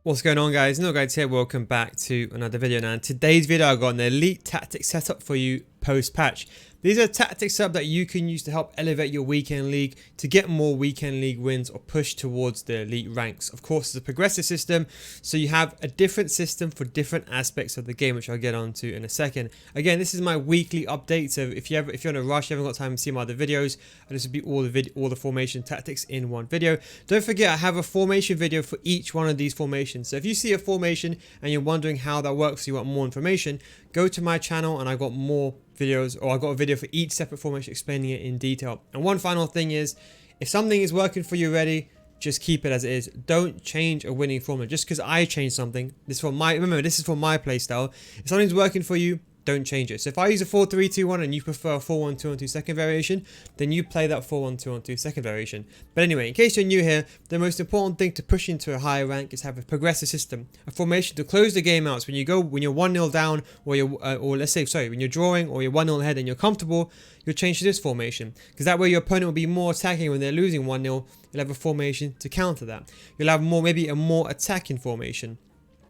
What's going on, guys? No Guides here. Welcome back to another video. Now in today's video I've got an elite tactics setup for you post patch. These are tactics up that you can use to help elevate your weekend league to get more weekend league wins or push towards the elite ranks. Of course, it's a progressive system, so you have a different system for different aspects of the game, which I'll get onto in a second. Again, this is my weekly update, so if you're in a rush, you haven't got time to see my other videos, this will be all the formation tactics in one video. Don't forget, I have a formation video for each one of these formations. So if you see a formation and you're wondering how that works, you want more information, go to my channel and I've got more videos, or I've got a video for each separate formation explaining it in detail. And one final thing is, if something is working for you already, just keep it as it is. Don't change a winning formula just because I changed something. This is for my playstyle. If something's working for you, don't change it. So if I use a 4-3-2-1 and you prefer a 4-1-2-1-2 second variation, then you play that 4-1-2-1-2 second variation. But anyway, in case you're new here, the most important thing to push into a higher rank is have a progressive system, a formation to close the game out. So when you're 1-0 down, or when you're drawing or you're 1-0 ahead and you're comfortable, you'll change to this formation, because that way your opponent will be more attacking when they're losing 1-0. You'll have a formation to counter that. You'll have maybe a more attacking formation.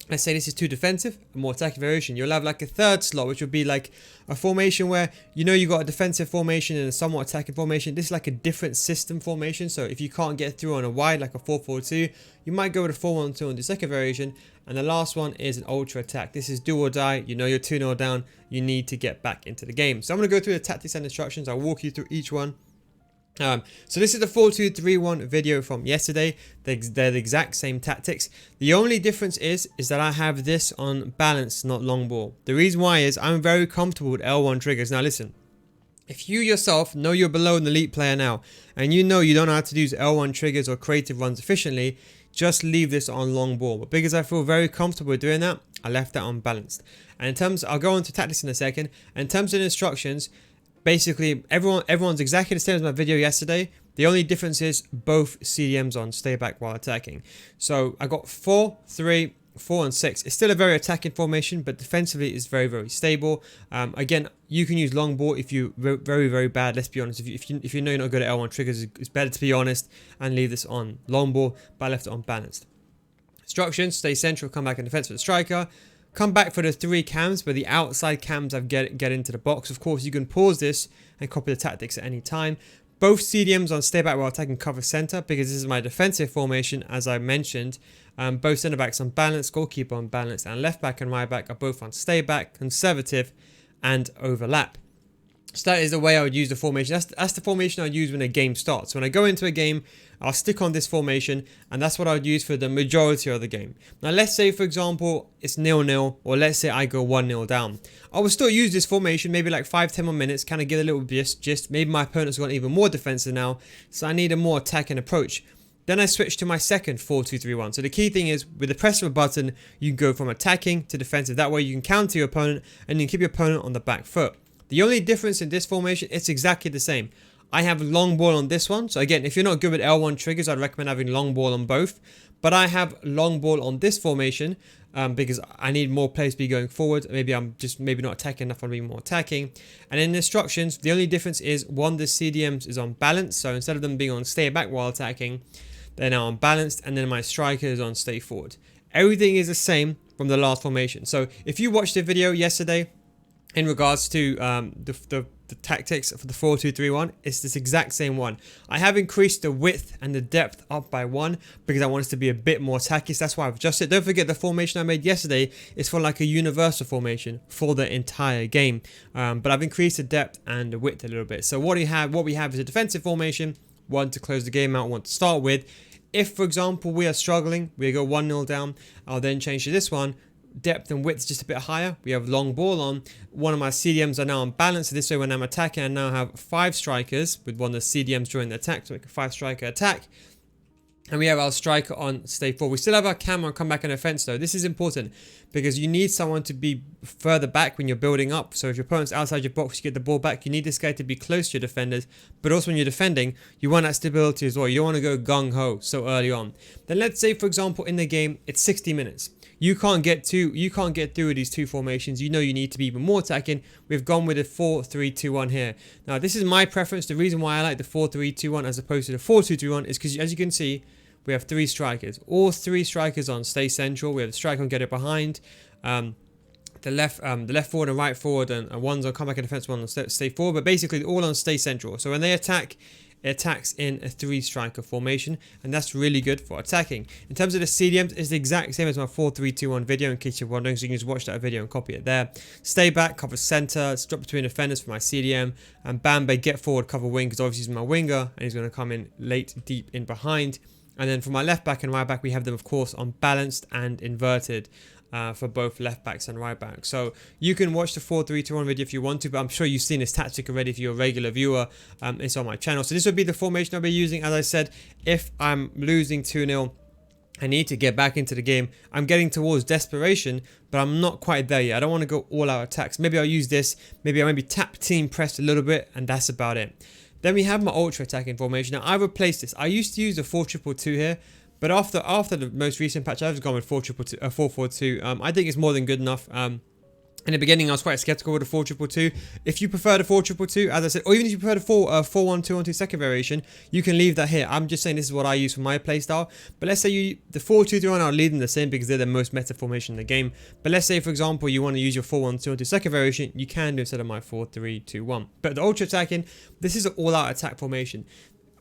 Let's say this is too defensive, a more attacking variation. You'll have like a third slot, which would be like a formation where you've got a defensive formation and a somewhat attacking formation. This is like a different system formation. So if you can't get through on a wide, like a 4-4-2, you might go with a 4-1-2 on the second variation. And the last one is an ultra attack. This is do or die. You know you're 2-0 down. You need to get back into the game. So I'm going to go through the tactics and instructions. I'll walk you through each one. So this is the 4-2-3-1 video from yesterday. They're the exact same tactics. The only difference is that I have this on balance, not long ball. The reason why is I'm very comfortable with L1 triggers. Now listen, if you yourself know you're below an elite player now, and you know you don't know how to use L1 triggers or creative runs efficiently, just leave this on long ball. But because I feel very comfortable with doing that, I left that unbalanced. And in terms, I'll go on to tactics in a second. And in terms of instructions, basically, everyone's exactly the same as my video yesterday. The only difference is both CDMs on stay back while attacking. So I got 4, 3, 4 and 6. It's still a very attacking formation, but defensively it's very, very stable. Again, you can use long ball if you're very, very bad. Let's be honest. If you know you're not good at L1 triggers, it's better to be honest and leave this on long ball, but I left it on balanced. Instructions: stay central, come back in defense for the striker. Come back for the 3 cams, but the outside cams get into the box. Of course, you can pause this and copy the tactics at any time. Both CDMs on stay back while attacking cover center, because this is my defensive formation, as I mentioned. Both center backs on balance, goalkeeper on balance, and left back and right back are both on stay back, conservative, and overlap. So that is the way I would use the formation. That's the formation I would use when a game starts. When I go into a game, I'll stick on this formation, and that's what I would use for the majority of the game. Now, let's say, for example, it's 0-0, or let's say I go 1-0 down. I will still use this formation, maybe like 5-10 more minutes, kind of get a little gist. Maybe my opponent's got even more defensive now, so I need a more attacking approach. Then I switch to my second 4-2-3-1. So the key thing is, with the press of a button, you can go from attacking to defensive. That way you can counter your opponent, and you can keep your opponent on the back foot. The only difference in this formation, it's exactly the same. I have long ball on this one. So again, if you're not good with L1 triggers, I'd recommend having long ball on both. But I have long ball on this formation because I need more players to be going forward. Maybe I'm just not attacking enough, I'm being more attacking. And in instructions, the only difference is one, the CDMs is on balance. So instead of them being on stay back while attacking, they're now on balanced. And then my striker is on stay forward. Everything is the same from the last formation. So if you watched the video yesterday, in regards to the tactics for the 4-2-3-1, it's this exact same one. I have increased the width and the depth up by 1 because I want it to be a bit more tacky. So that's why I've adjusted. Don't forget, the formation I made yesterday is for like a universal formation for the entire game. But I've increased the depth and the width a little bit. So what we have is a defensive formation, one to close the game out, one to start with. If, for example, we are struggling, we go 1-0 down, I'll then change to this one. Depth and width just a bit higher. We have long ball on. One of my CDMs are now on balance. So this way, when I'm attacking, I now have 5 strikers with one of the CDMs during the attack to make a 5-striker attack. And we have our striker on stay forward. We still have our camera on come back in offense though. This is important because you need someone to be further back when you're building up. So if your opponent's outside your box, you get the ball back. You need this guy to be close to your defenders. But also when you're defending, you want that stability as well. You don't want to go gung-ho so early on. Then let's say, for example, in the game, it's 60 minutes. You can't get through with these 2 formations. You know you need to be even more attacking. We've gone with a 4-3-2-1 here. Now, this is my preference. The reason why I like the 4-3-2-1 as opposed to the 4-2-3-1 is because, as you can see, we have 3 strikers. All 3 strikers on stay central. We have the striker on get it behind. The left forward and right forward, and one's on comeback and defense, one on stay forward. But basically, all on stay central. So when they attack, it attacks in a 3-striker formation, and that's really good for attacking. In terms of the CDMs, it's the exact same as my 4-3-2-1 video, in case you're wondering, so you can just watch that video and copy it there. Stay back, cover center, drop between defenders for my CDM, and Bambe, get forward, cover wing, because obviously he's my winger, and he's going to come in late, deep in behind. And then for my left back and right back, we have them, of course, on balanced and inverted. For both left backs and right backs. So you can watch the 4-3-2-1 video if you want to, but I'm sure you've seen this tactic already if you're a regular viewer. It's on my channel. So this would be the formation I'll be using. As I said, if I'm losing 2-0, I need to get back into the game. I'm getting towards desperation, but I'm not quite there yet. I don't want to go all out attacks. Maybe I'll use this. Maybe I'll tap team press a little bit, and that's about it. Then we have my ultra attacking formation. Now I replaced this. I used to use the 4-2-2 here, but after the most recent patch, I've just gone with 4-4-2. I think it's more than good enough. In the beginning, I was quite skeptical with the 4-2-2. If you prefer the 4-2-2, as I said, or even if you prefer the 4-1-2-1-2 second variation, you can leave that here. I'm just saying this is what I use for my playstyle. But let's say the 4-2-3-1, I'll leave them the same because they're the most meta formation in the game. But let's say, for example, you want to use your 4-1-2-1-2 second variation, you can do instead of my 4-3-2-1. But the ultra attacking, this is an all-out attack formation.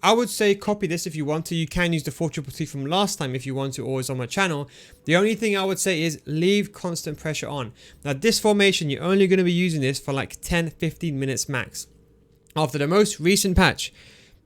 I would say copy this if you want to. You can use the 4-2-2 from last time if you want to, or it's on my channel. The only thing I would say is leave constant pressure on. Now this formation, you're only going to be using this for like 10-15 minutes max. After the most recent patch,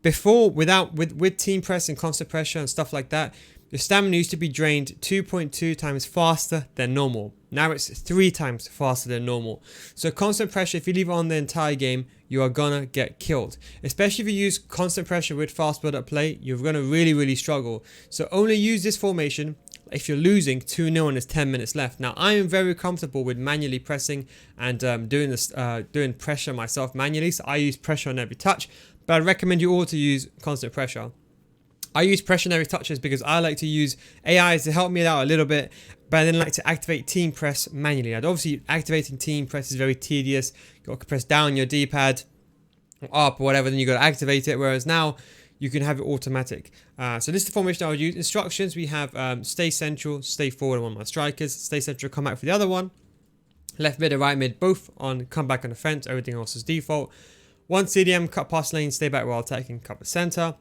before, with team press and constant pressure and stuff like that, your stamina used to be drained 2.2 times faster than normal. Now it's 3 times faster than normal. So constant pressure, if you leave it on the entire game, you are gonna get killed. Especially if you use constant pressure with fast build up play, you're gonna really struggle. So only use this formation if you're losing 2-0 and there's 10 minutes left. Now I am very comfortable with manually pressing and doing pressure myself manually. So I use pressure on every touch, but I recommend you all to use constant pressure. I use pressure on every touches because I like to use AIs to help me out a little bit, but I then like to activate team press manually. And obviously activating team press is very tedious. You've got to press down your D-pad or up or whatever, then you got to activate it, whereas now you can have it automatic. So this is the formation I would use. Instructions, we have stay central, stay forward on one of my strikers, stay central, come back for the other one, left mid and right mid both on come back on defense, everything else is default. One CDM, cut past lane, stay back while attacking, cover center.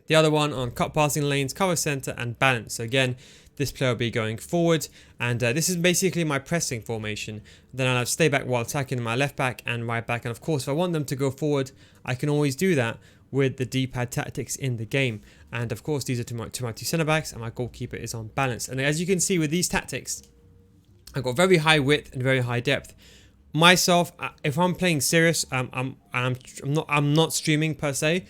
The other one on cut passing lanes, cover center, and balance. So again, this player will be going forward, and this is basically my pressing formation. Then I'll have stay back while attacking my left back and right back. And of course, if I want them to go forward, I can always do that with the D-pad tactics in the game. And of course, these are to my 2 centre backs, and my goalkeeper is on balance. And as you can see with these tactics, I've got very high width and very high depth. Myself, if I'm playing serious, I'm not streaming per se.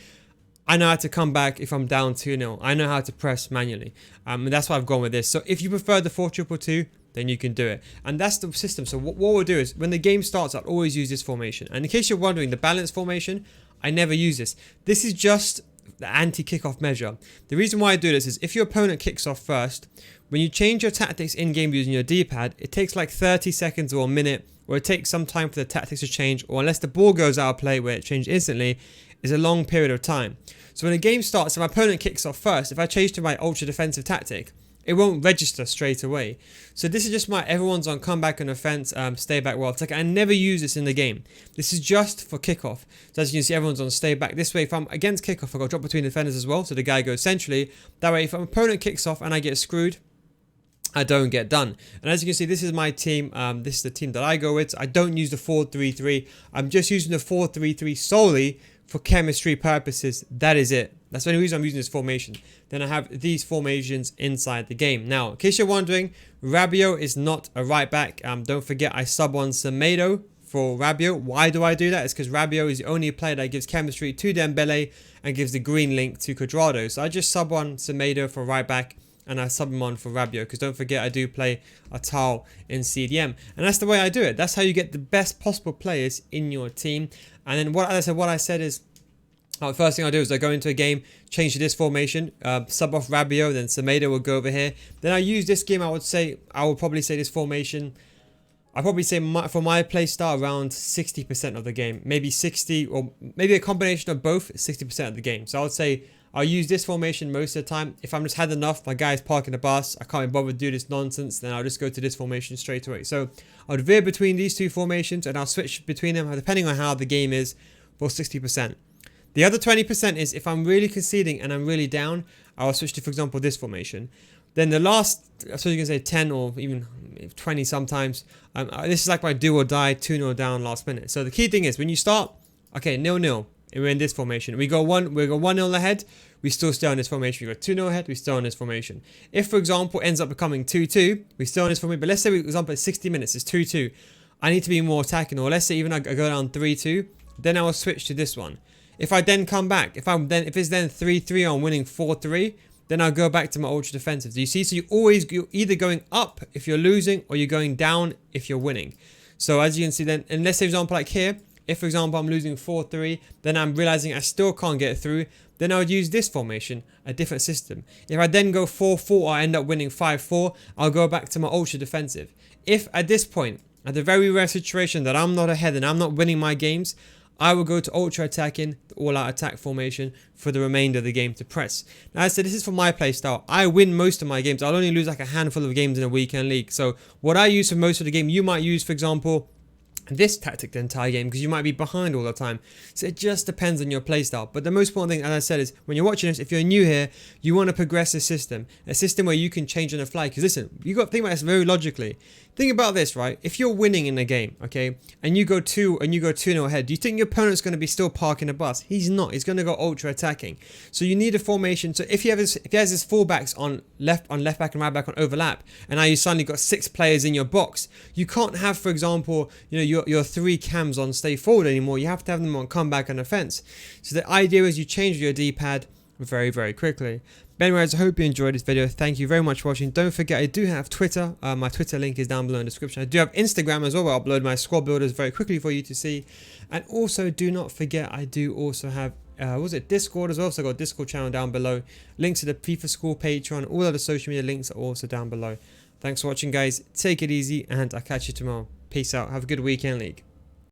I know how to come back if I'm down 2-0. I know how to press manually. And that's why I've gone with this. So if you prefer the 4-2-2, then you can do it. And that's the system. So what we'll do is when the game starts, I'll always use this formation. And in case you're wondering, the balance formation, I never use this. This is just the anti-kickoff measure. The reason why I do this is if your opponent kicks off first, when you change your tactics in-game using your D-pad, it takes like 30 seconds or a minute, or it takes some time for the tactics to change, or unless the ball goes out of play where it changes instantly, is a long period of time. So when a game starts, if my opponent kicks off first, if I change to my ultra defensive tactic, it won't register straight away. So this is just my everyone's on comeback and offense, stay back while attacking. I never use this in the game. This is just for kickoff. So as you can see, everyone's on stay back. This way, if I'm against kickoff, I've got to drop between defenders as well. So the guy goes centrally. That way, if my opponent kicks off and I get screwed, I don't get done. And as you can see, this is my team. This is the team that I go with. I don't use the 4-3-3. I'm just using the 4-3-3 solely for chemistry purposes. That is it. That's the only reason I'm using this formation. Then I have these formations inside the game. Now, in case you're wondering, Rabiot is not a right back. Don't forget I sub on Semedo for Rabiot. Why do I do that? It's because Rabiot is the only player that gives chemistry to Dembele and gives the green link to Cuadrado. So I just sub on Semedo for right back, and I sub him on for Rabiot, because don't forget I do play a towel in CDM, and that's the way I do it. That's how you get the best possible players in your team. And then what I said is, the first thing I do is I go into a game, change to this formation, sub off Rabiot, then Semedo will go over here. Then I use this game. I will probably say this formation, I probably say for my play style around 60% of the game, maybe 60, or maybe a combination of both, 60% of the game. So I would say I'll use this formation most of the time. If I'm just had enough, my guy's parking the bus, I can't be bothered to do this nonsense, then I'll just go to this formation straight away. So I'll veer between these two formations and I'll switch between them depending on how the game is for 60%. The other 20% is if I'm really conceding and I'm really down, I'll switch to, for example, this formation. Then the last, I suppose you can say 10 or even 20 sometimes, this is like my do or die, 2-0 down last minute. So the key thing is when you start, okay, 0-0, we're in this formation. We go 1-0 ahead, we still stay on this formation. We go 2-0 ahead, we stay on this formation. If, for example, ends up becoming 2-2, we stay on this formation. But let's say, for example, at 60 minutes, it's 2-2. I need to be more attacking. Or let's say even I go down 3-2, then I will switch to this one. If I then come back, if it's then 3-3, I'm winning 4-3, then I'll go back to my ultra defensive. Do you see? So you're either going up if you're losing or you're going down if you're winning. So as you can see then, and let's say for example like here, if for example I'm losing 4-3, then I'm realizing I still can't get through, then I would use this formation, a different system. If I then go 4-4 or I end up winning 5-4, I'll go back to my ultra defensive. If at this point, at the very rare situation that I'm not ahead and I'm not winning my games, I will go to ultra attacking, the all-out attack formation for the remainder of the game to press. Now, as I said, this is for my playstyle. I win most of my games. I'll only lose like a handful of games in a weekend league. So what I use for most of the game, you might use, for example, this tactic the entire game because you might be behind all the time. So it just depends on your playstyle. But the most important thing, as I said, is when you're watching this, if you're new here, you want to progress a system where you can change on the fly. Because listen, you got to think about this very logically. Think about this, right? If you're winning in a game, okay, and you go 2-0 ahead, do you think your opponent's going to be still parking the bus? He's not. He's going to go ultra attacking. So you need a formation. So if he has his fullbacks on left back and right back on overlap, and now you suddenly got 6 players in your box, you can't have, for example, your 3 cams on stay forward anymore. You have to have them on comeback and offense. So the idea is you change your D-pad very, very quickly. But anyways, I hope you enjoyed this video. Thank you very much for watching. Don't forget, I do have Twitter. My Twitter link is down below in the description. I do have Instagram as well, where I upload my squad builders very quickly for you to see. And also, do not forget, I do also have, Discord as well. So I've got a Discord channel down below. Links to the FIFA School Patreon. All other social media links are also down below. Thanks for watching, guys. Take it easy, and I'll catch you tomorrow. Peace out. Have a good weekend league.